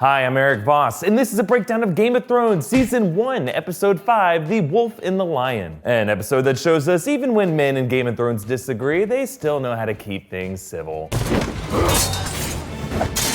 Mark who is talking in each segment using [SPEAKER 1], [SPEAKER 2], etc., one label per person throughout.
[SPEAKER 1] Hi, I'm Erik Voss, and this is a breakdown of Game of Thrones Season 1, Episode 5, The Wolf and the Lion. An episode that shows us even when men in Game of Thrones disagree, they still know how to keep things civil.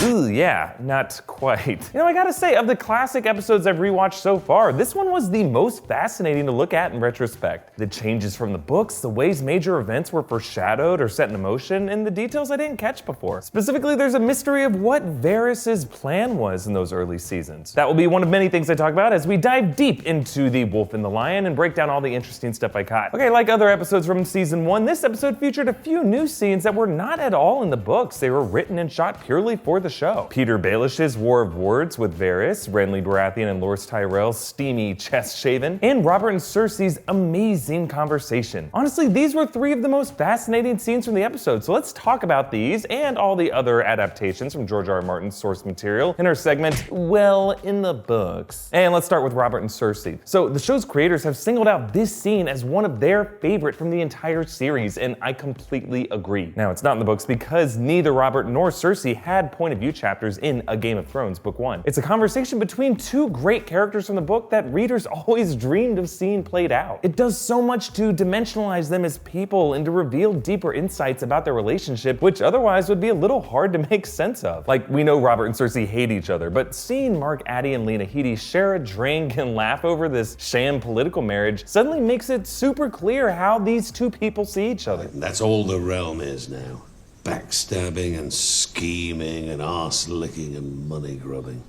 [SPEAKER 1] Ooh, yeah, not quite. I gotta say, of the classic episodes I've rewatched so far, this one was the most fascinating to look at in retrospect. The changes from the books, the ways major events were foreshadowed or set in motion, and the details I didn't catch before. Specifically, there's a mystery of what Varys' plan was in those early seasons. That will be one of many things I talk about as we dive deep into The Wolf and the Lion and break down all the interesting stuff I caught. Okay, like other episodes from Season 1, this episode featured a few new scenes that were not at all in the books. They were written and shot purely for the show. Peter Baelish's War of Words with Varys, Renly Baratheon and Loras Tyrell's steamy chest shaven, and Robert and Cersei's amazing conversation. Honestly, these were three of the most fascinating scenes from the episode, so let's talk about these and all the other adaptations from George R. R. Martin's source material in our segment, Well, in the Books. And let's start with Robert and Cersei. So the show's creators have singled out this scene as one of their favorite from the entire series, and I completely agree. Now, it's not in the books because neither Robert nor Cersei had point of view chapters in A Game of Thrones Book 1. It's a conversation between two great characters from the book that readers always dreamed of seeing played out. It does so much to dimensionalize them as people and to reveal deeper insights about their relationship, which otherwise would be a little hard to make sense of. Like, we know Robert and Cersei hate each other, but seeing Mark Addy and Lena Headey share a drink and laugh over this sham political marriage suddenly makes it super clear how these two people see each other.
[SPEAKER 2] That's all the realm is now. Backstabbing and scheming and arse-licking and money-grubbing.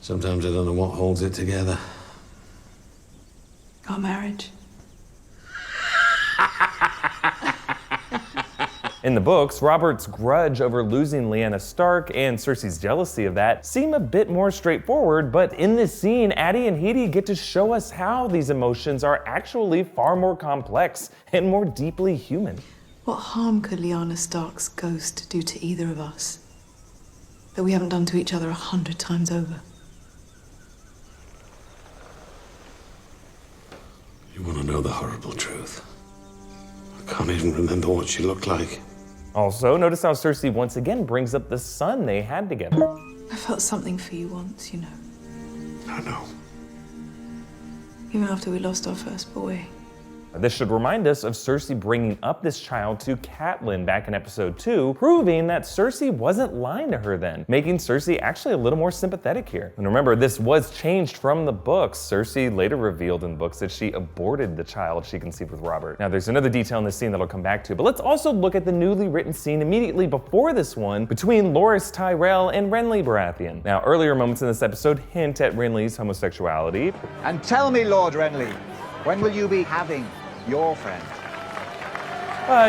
[SPEAKER 2] Sometimes I don't know what holds it together.
[SPEAKER 3] Our marriage.
[SPEAKER 1] In the books, Robert's grudge over losing Lyanna Stark and Cersei's jealousy of that seem a bit more straightforward, but in this scene, Addy and Headey get to show us how these emotions are actually far more complex and more deeply human.
[SPEAKER 3] What harm could Lyanna Stark's ghost do to either of us that we haven't done to each other 100 times over?
[SPEAKER 2] You want to know the horrible truth? I can't even remember what she looked like.
[SPEAKER 1] Also, notice how Cersei once again brings up the son they had together.
[SPEAKER 3] I felt something for you once, you know.
[SPEAKER 2] I know.
[SPEAKER 3] Even after we lost our first boy.
[SPEAKER 1] This should remind us of Cersei bringing up this child to Catelyn back in episode 2, proving that Cersei wasn't lying to her then, making Cersei actually a little more sympathetic here. And remember, this was changed from the books. Cersei later revealed in the books that she aborted the child she conceived with Robert. Now, there's another detail in this scene that I'll come back to, but let's also look at the newly written scene immediately before this one between Loras Tyrell and Renly Baratheon. Now, earlier moments in this episode hint at Renly's homosexuality.
[SPEAKER 4] And tell me, Lord Renly, when will you be having your friend?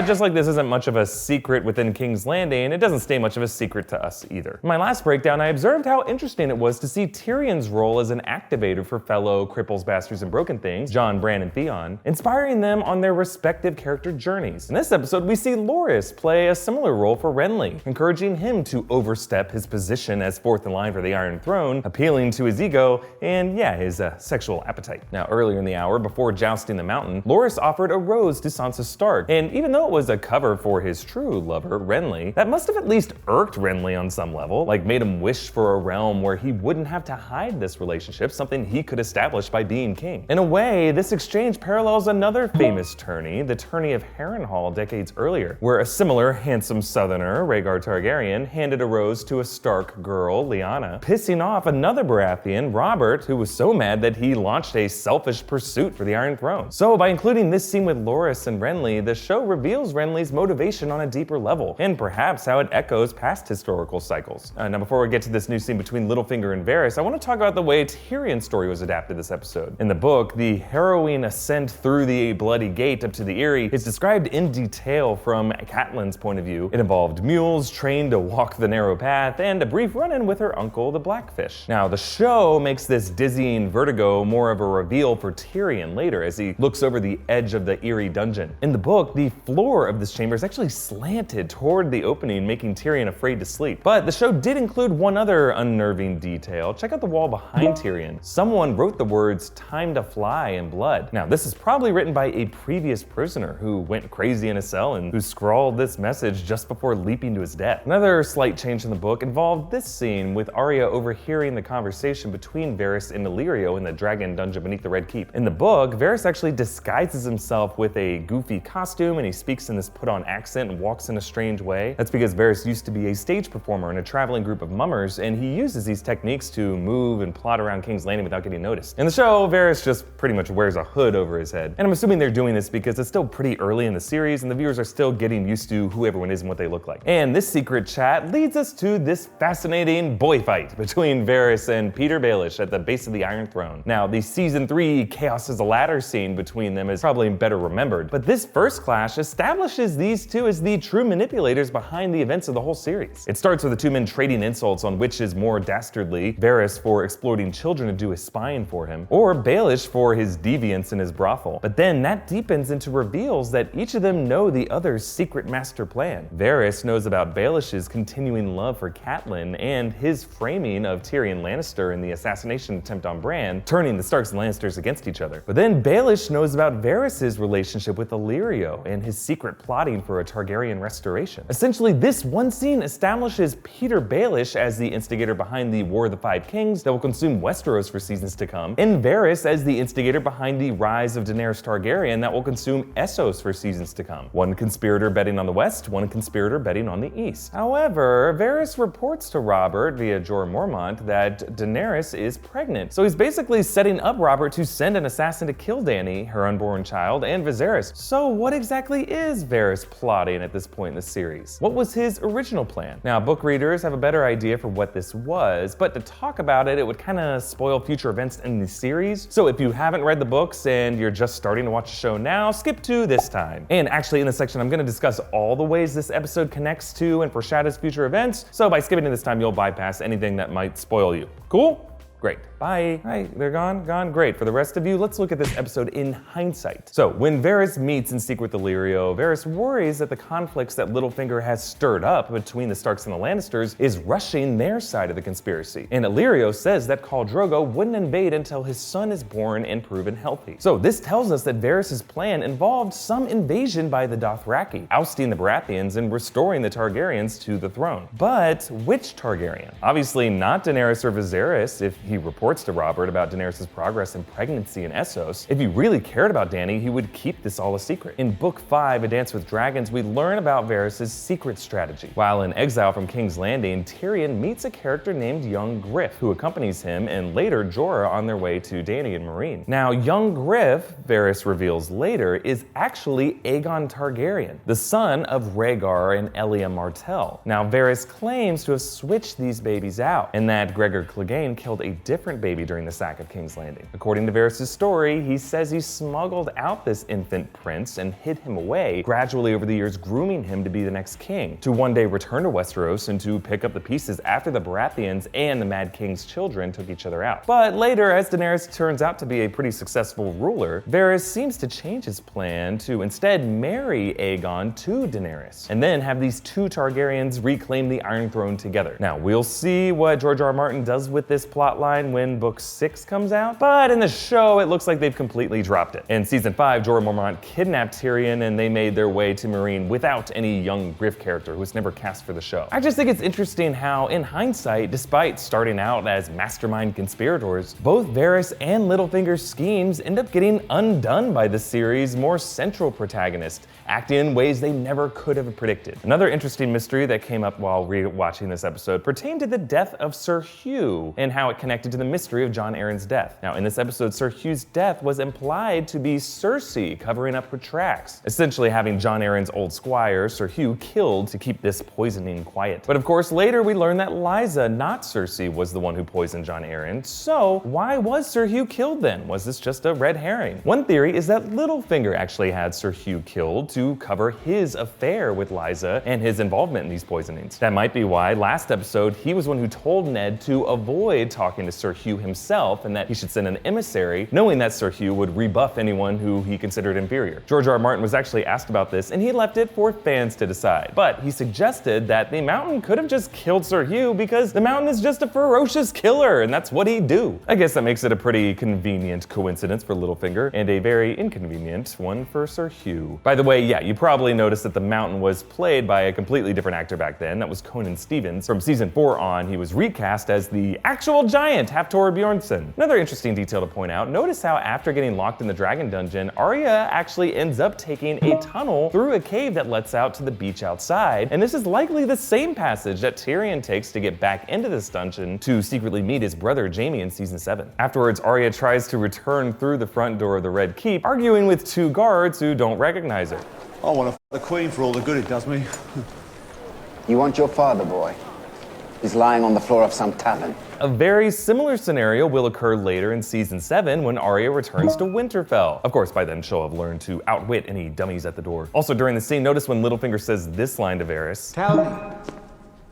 [SPEAKER 1] Just like this isn't much of a secret within King's Landing, it doesn't stay much of a secret to us either. In my last breakdown, I observed how interesting it was to see Tyrion's role as an activator for fellow cripples, bastards, and broken things, Jon, Bran, and Theon, inspiring them on their respective character journeys. In this episode, we see Loras play a similar role for Renly, encouraging him to overstep his position as fourth in line for the Iron Throne, appealing to his ego and, his sexual appetite. Now, earlier in the hour, before jousting the mountain, Loras offered a rose to Sansa Stark, and even though it was a cover for his true lover, Renly, that must have at least irked Renly on some level, like made him wish for a realm where he wouldn't have to hide this relationship, something he could establish by being king. In a way, this exchange parallels another famous tourney, the tourney of Harrenhal decades earlier, where a similar handsome southerner, Rhaegar Targaryen, handed a rose to a Stark girl, Lyanna, pissing off another Baratheon, Robert, who was so mad that he launched a selfish pursuit for the Iron Throne. So by including this scene with Loras and Renly, the show reveals Renly's motivation on a deeper level, and perhaps how it echoes past historical cycles. Now, before we get to this new scene between Littlefinger and Varys, I want to talk about the way Tyrion's story was adapted this episode. In the book, the harrowing ascent through the Bloody Gate up to the Eyrie is described in detail from Catelyn's point of view. It involved mules trained to walk the narrow path and a brief run-in with her uncle, the Blackfish. Now, the show makes this dizzying vertigo more of a reveal for Tyrion later as he looks over the edge of the Eyrie dungeon. In the book, the floor of this chamber is actually slanted toward the opening, making Tyrion afraid to sleep. But the show did include one other unnerving detail. Check out the wall behind Tyrion. Someone wrote the words "time to fly" in blood. Now, this is probably written by a previous prisoner who went crazy in a cell and who scrawled this message just before leaping to his death. Another slight change in the book involved this scene with Arya overhearing the conversation between Varys and Illyrio in the dragon dungeon beneath the Red Keep. In the book, Varys actually disguises himself with a goofy costume and he speaks in this put-on accent and walks in a strange way. That's because Varys used to be a stage performer in a traveling group of mummers, and he uses these techniques to move and plot around King's Landing without getting noticed. In the show, Varys just pretty much wears a hood over his head. And I'm assuming they're doing this because it's still pretty early in the series and the viewers are still getting used to who everyone is and what they look like. And this secret chat leads us to this fascinating boy fight between Varys and Peter Baelish at the base of the Iron Throne. Now, the season 3 Chaos is a Ladder scene between them is probably better remembered, but this first clash establishes these two as the true manipulators behind the events of the whole series. It starts with the two men trading insults on which is more dastardly, Varys for exploiting children to do his spying for him, or Baelish for his deviance in his brothel. But then that deepens into reveals that each of them know the other's secret master plan. Varys knows about Baelish's continuing love for Catelyn and his framing of Tyrion Lannister in the assassination attempt on Bran, turning the Starks and Lannisters against each other. But then Baelish knows about Varys' relationship with Illyrio and his secret plotting for a Targaryen restoration. Essentially, this one scene establishes Peter Baelish as the instigator behind the War of the Five Kings that will consume Westeros for seasons to come, and Varys as the instigator behind the rise of Daenerys Targaryen that will consume Essos for seasons to come. One conspirator betting on the west, one conspirator betting on the east. However, Varys reports to Robert via Jorah Mormont that Daenerys is pregnant. So he's basically setting up Robert to send an assassin to kill Dany, her unborn child, and Viserys. So what exactly is Varys plotting at this point in the series? What was his original plan? Now, book readers have a better idea for what this was, but to talk about it, it would kind of spoil future events in the series. So if you haven't read the books and you're just starting to watch the show now, skip to this time. And actually in this section, I'm going to discuss all the ways this episode connects to and foreshadows future events. So by skipping to this time, you'll bypass anything that might spoil you. Cool? Great. Bye. Hi, they're gone? Gone? Great. For the rest of you, let's look at this episode in hindsight. So, when Varys meets in secret with Illyrio, Varys worries that the conflicts that Littlefinger has stirred up between the Starks and the Lannisters is rushing their side of the conspiracy. And Illyrio says that Khal Drogo wouldn't invade until his son is born and proven healthy. So, this tells us that Varys' plan involved some invasion by the Dothraki, ousting the Baratheons and restoring the Targaryens to the throne. But which Targaryen? Obviously not Daenerys or Viserys if he reports to Robert about Daenerys' progress in pregnancy in Essos. If he really cared about Dany, he would keep this all a secret. In Book 5, A Dance with Dragons, we learn about Varys' secret strategy. While in exile from King's Landing, Tyrion meets a character named Young Griff, who accompanies him and later Jorah on their way to Dany and Meereen. Now, Young Griff, Varys reveals later, is actually Aegon Targaryen, the son of Rhaegar and Elia Martell. Now, Varys claims to have switched these babies out, and that Gregor Clegane killed a different baby during the sack of King's Landing. According to Varys' story, he says he smuggled out this infant prince and hid him away, gradually over the years grooming him to be the next king, to one day return to Westeros and to pick up the pieces after the Baratheons and the Mad King's children took each other out. But later, as Daenerys turns out to be a pretty successful ruler, Varys seems to change his plan to instead marry Aegon to Daenerys, and then have these two Targaryens reclaim the Iron Throne together. Now, we'll see what George R. R. Martin does with this plotline when Book 6 comes out, but in the show, it looks like they've completely dropped it. In Season 5, Jorah Mormont kidnapped Tyrion and they made their way to Meereen without any young Griff character who was never cast for the show. I just think it's interesting how, in hindsight, despite starting out as mastermind conspirators, both Varys and Littlefinger's schemes end up getting undone by the series' more central protagonist, acting in ways they never could have predicted. Another interesting mystery that came up while rewatching this episode pertained to the death of Sir Hugh and how it connected to the mystery of Jon Arryn's death. Now, in this episode, Sir Hugh's death was implied to be Cersei covering up her tracks, essentially having Jon Arryn's old squire, Sir Hugh, killed to keep this poisoning quiet. But of course, later we learn that Lysa, not Cersei, was the one who poisoned Jon Arryn. So why was Sir Hugh killed then? Was this just a red herring? One theory is that Littlefinger actually had Sir Hugh killed to cover his affair with Lysa and his involvement in these poisonings. That might be why last episode he was one who told Ned to avoid talking talking to Sir Hugh himself and that he should send an emissary, knowing that Sir Hugh would rebuff anyone who he considered inferior. George R. R. Martin was actually asked about this, and he left it for fans to decide. But he suggested that the Mountain could have just killed Sir Hugh because the Mountain is just a ferocious killer, and that's what he'd do. I guess that makes it a pretty convenient coincidence for Littlefinger, and a very inconvenient one for Sir Hugh. By the way, yeah, you probably noticed that the Mountain was played by a completely different actor back then. That was Conan Stevens. From season 4 on, he was recast as the actual giant, Hafthor Bjornsson. Another interesting detail to point out, notice how after getting locked in the Dragon Dungeon, Arya actually ends up taking a tunnel through a cave that lets out to the beach outside, and this is likely the same passage that Tyrion takes to get back into this dungeon to secretly meet his brother Jaime in season 7. Afterwards, Arya tries to return through the front door of the Red Keep, arguing with 2 guards who don't recognize her.
[SPEAKER 5] I want to f the Queen for all the good it does me.
[SPEAKER 6] You want your father, boy? He's lying on the floor of some tavern.
[SPEAKER 1] A very similar scenario will occur later in season 7 when Arya returns to Winterfell. Of course, by then she'll have learned to outwit any dummies at the door. Also during the scene, notice when Littlefinger says this line to Varys.
[SPEAKER 7] Tell me,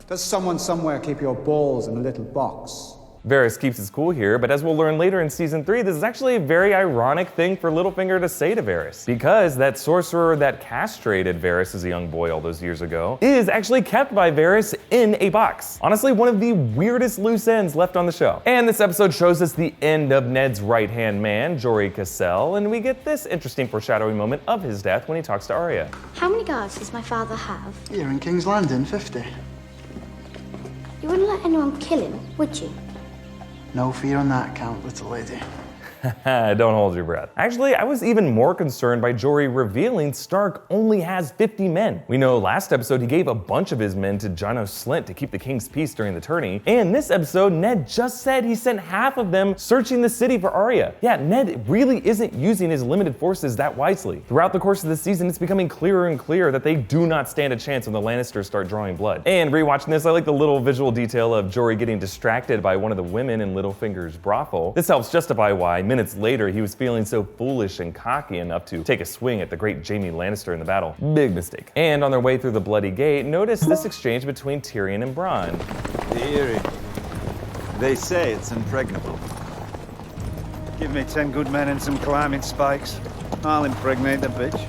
[SPEAKER 7] does someone somewhere keep your balls in a little box?
[SPEAKER 1] Varys keeps his cool here, but as we'll learn later in season 3, this is actually a very ironic thing for Littlefinger to say to Varys, because that sorcerer that castrated Varys as a young boy all those years ago is actually kept by Varys in a box. Honestly, one of the weirdest loose ends left on the show. And this episode shows us the end of Ned's right-hand man, Jory Cassell, and we get this interesting foreshadowing moment of his death when he talks to Arya.
[SPEAKER 8] How many guards does my father have?
[SPEAKER 9] Here in King's Landing, 50.
[SPEAKER 8] You wouldn't let anyone kill him, would you?
[SPEAKER 9] No fear on that count, little lady.
[SPEAKER 1] Don't hold your breath. Actually, I was even more concerned by Jory revealing Stark only has 50 men. We know last episode he gave a bunch of his men to Janos Slynt to keep the king's peace during the tourney, and this episode Ned just said he sent half of them searching the city for Arya. Yeah, Ned really isn't using his limited forces that wisely. Throughout the course of the season, it's becoming clearer and clearer that they do not stand a chance when the Lannisters start drawing blood. And rewatching this, I like the little visual detail of Jory getting distracted by one of the women in Littlefinger's brothel. This helps justify why minutes later he was feeling so foolish and cocky enough to take a swing at the great Jaime Lannister in the battle. Big mistake. And on their way through the Bloody Gate, notice this exchange between Tyrion and Bronn.
[SPEAKER 5] The Eyrie. They say it's impregnable. Give me 10 good men and some climbing spikes. I'll impregnate the bitch.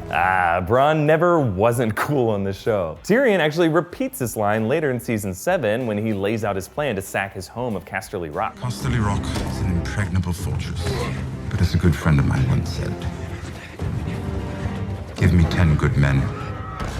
[SPEAKER 1] Bronn never wasn't cool on the show. Tyrion actually repeats this line later in season 7 when he lays out his plan to sack his home of Casterly Rock.
[SPEAKER 10] Casterly Rock is an impregnable fortress, but as a good friend of mine once said, give me 10 good men,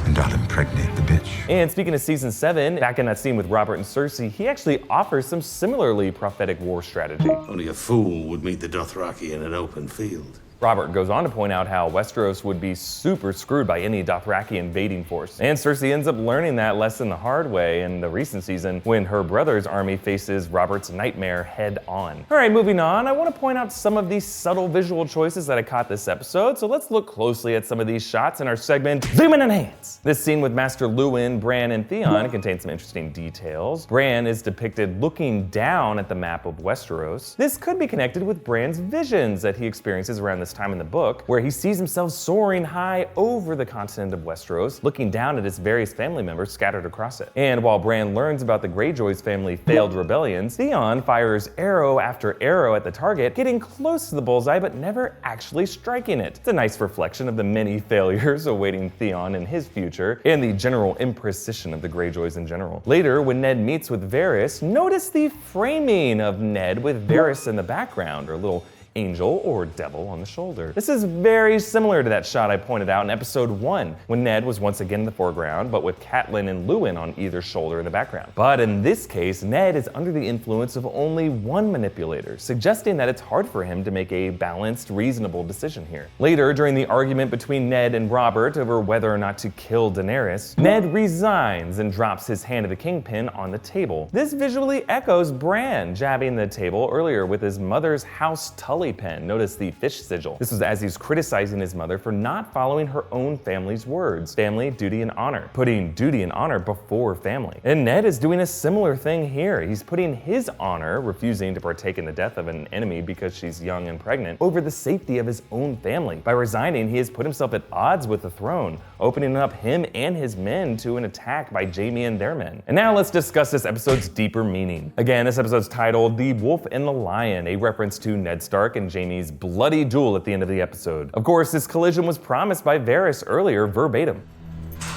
[SPEAKER 10] and I'll impregnate the bitch.
[SPEAKER 1] And speaking of season 7, back in that scene with Robert and Cersei, he actually offers some similarly prophetic war strategy.
[SPEAKER 2] Only a fool would meet the Dothraki in an open field.
[SPEAKER 1] Robert goes on to point out how Westeros would be super screwed by any Dothraki invading force. And Cersei ends up learning that lesson the hard way in the recent season when her brother's army faces Robert's nightmare head on. All right, moving on, I want to point out some of these subtle visual choices that I caught this episode, so let's look closely at some of these shots in our segment, Zoom in and Enhance. This scene with Master Luwin, Bran, and Theon contains some interesting details. Bran is depicted looking down at the map of Westeros. This could be connected with Bran's visions that he experiences around this time in the book, where he sees himself soaring high over the continent of Westeros, looking down at his various family members scattered across it. And while Bran learns about the Greyjoy's family failed rebellions, Theon fires arrow after arrow at the target, getting close to the bullseye but never actually striking it. It's a nice reflection of the many failures awaiting Theon in his future, and the general imprecision of the Greyjoys in general. Later, when Ned meets with Varys, notice the framing of Ned with Varys in the background, or a little angel or devil on the shoulder. This is very similar to that shot I pointed out in episode 1, when Ned was once again in the foreground, but with Catelyn and Luwin on either shoulder in the background. But in this case, Ned is under the influence of only one manipulator, suggesting that it's hard for him to make a balanced, reasonable decision here. Later, during the argument between Ned and Robert over whether or not to kill Daenerys, Ned resigns and drops his hand of the kingpin on the table. This visually echoes Bran jabbing the table earlier with his mother's house Tully Holli pen. Notice the fish sigil. This was as he's criticizing his mother for not following her own family's words. Family, duty, and honor. Putting duty and honor before family. And Ned is doing a similar thing here. He's putting his honor, refusing to partake in the death of an enemy because she's young and pregnant, over the safety of his own family. By resigning, he has put himself at odds with the throne, opening up him and his men to an attack by Jaime and their men. And now let's discuss this episode's deeper meaning. Again, this episode's titled The Wolf and the Lion, a reference to Ned Stark and Jaime's bloody duel at the end of the episode. Of course, this collision was promised by Varys earlier verbatim.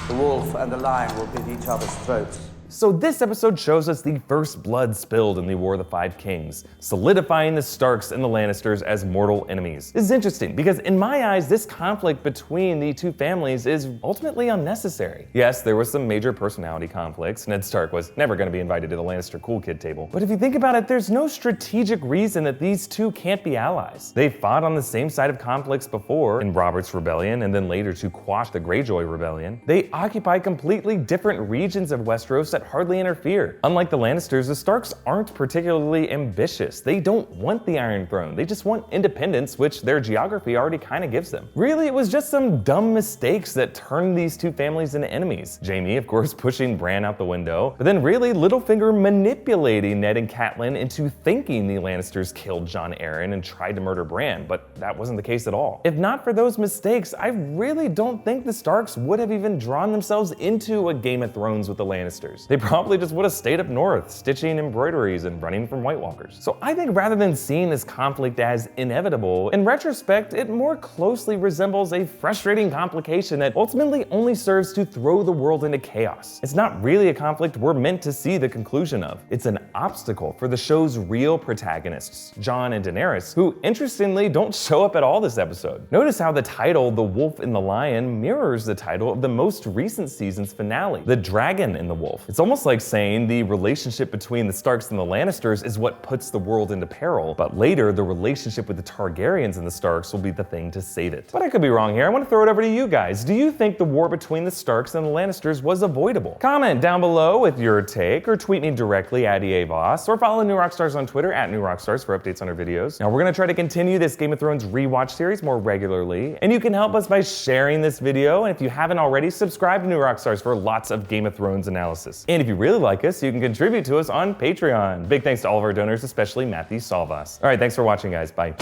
[SPEAKER 11] The wolf and the lion will bid each other's throats.
[SPEAKER 1] So this episode shows us the first blood spilled in the War of the Five Kings, solidifying the Starks and the Lannisters as mortal enemies. This is interesting because in my eyes, this conflict between the two families is ultimately unnecessary. Yes, there was some major personality conflicts. Ned Stark was never going to be invited to the Lannister cool kid table. But if you think about it, there's no strategic reason that these two can't be allies. They fought on the same side of conflicts before, in Robert's Rebellion and then later to quash the Greyjoy Rebellion. They occupy completely different regions of Westeros that hardly interfere. Unlike the Lannisters, the Starks aren't particularly ambitious. They don't want the Iron Throne. They just want independence, which their geography already kind of gives them. Really, it was just some dumb mistakes that turned these two families into enemies. Jaime, of course, pushing Bran out the window, but then really Littlefinger manipulating Ned and Catelyn into thinking the Lannisters killed Jon Arryn and tried to murder Bran, but that wasn't the case at all. If not for those mistakes, I really don't think the Starks would have even drawn themselves into a Game of Thrones with the Lannisters. They probably just would have stayed up north, stitching embroideries and running from White Walkers. So I think rather than seeing this conflict as inevitable, in retrospect, it more closely resembles a frustrating complication that ultimately only serves to throw the world into chaos. It's not really a conflict we're meant to see the conclusion of. It's an obstacle for the show's real protagonists, Jon and Daenerys, who interestingly don't show up at all this episode. Notice how the title, The Wolf and the Lion, mirrors the title of the most recent season's finale, The Dragon and the Wolf. It's almost like saying the relationship between the Starks and the Lannisters is what puts the world into peril, but later the relationship with the Targaryens and the Starks will be the thing to save it. But I could be wrong here. I want to throw it over to you guys. Do you think the war between the Starks and the Lannisters was avoidable? Comment down below with your take, or tweet me directly at Erik Voss, or follow New Rockstars on Twitter at New Rockstars for updates on our videos. Now we're going to try to continue this Game of Thrones rewatch series more regularly, and you can help us by sharing this video, and if you haven't already, subscribe to New Rockstars for lots of Game of Thrones analysis. And if you really like us, you can contribute to us on Patreon. Big thanks to all of our donors, especially Matthew Salvas. All right, thanks for watching, guys. Bye.